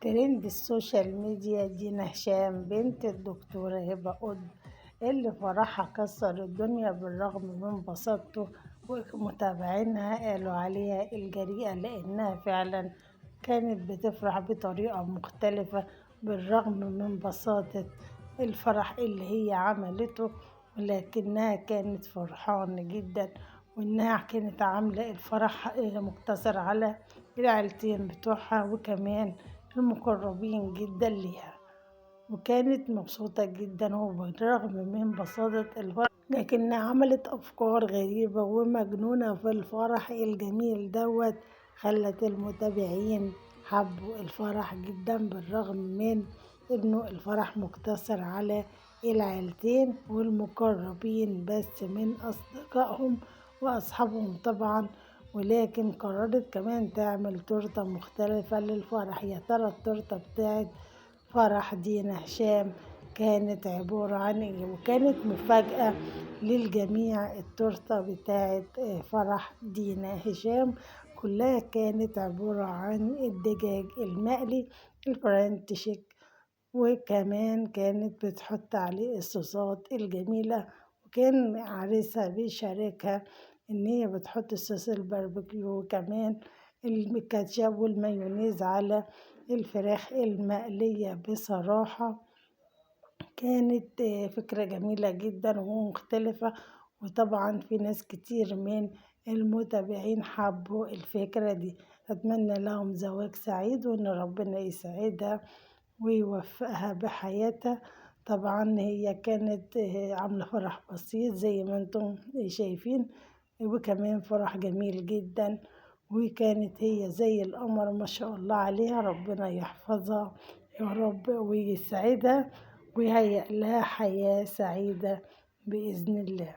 ترند السوشيال ميديا دينا هشام بنت الدكتورة هبة قطب اللي فرحها كسر الدنيا بالرغم من بساطته، ومتابعينها قالوا عليها الجريئة لأنها فعلا كانت بتفرح بطريقة مختلفة بالرغم من بساطة الفرح اللي هي عملته، ولكنها كانت فرحانة جدا وإنها كانت عاملة الفرح مقتصر على العيلتين بتوعها وكمان المقربين جدا ليها، وكانت مبسوطة جدا وبالرغم من بساطة الفرح لكنها عملت أفكار غريبة ومجنونة في الفرح الجميل دوت، خلت المتابعين حبوا الفرح جدا بالرغم من إنه الفرح مقتصر على العيلتين والمقربين بس من أصدقائهم وأصحابهم طبعا. ولكن قررت كمان تعمل تورتة مختلفة للفرح. يا ترى التورتة بتاعت فرح دينا هشام كانت عبارة عن ايه؟ وكانت مفاجأة للجميع. التورتة بتاعت فرح دينا هشام كلها كانت عبارة عن الدجاج المقلي الفرنت شيك، وكمان كانت بتحط عليه الصوصات الجميلة، وكان عريسها بيشاركها إن هي بتحط صوص الباربيكيو وكمان الكاتشب والمايونيز على الفراخ المقلية. بصراحة كانت فكرة جميلة جدا ومختلفة، وطبعا في ناس كتير من المتابعين حبوا الفكرة دي. أتمنى لهم زواج سعيد وإن ربنا يسعدها ويوفقها بحياتها. طبعا هي كانت عاملة فرح بسيط زي ما انتم شايفين، وكمان فرح جميل جدا، وكانت هي زي القمر ما شاء الله عليها. ربنا يحفظها يا رب ويسعدها ويهيئ لها حياة سعيدة بإذن الله.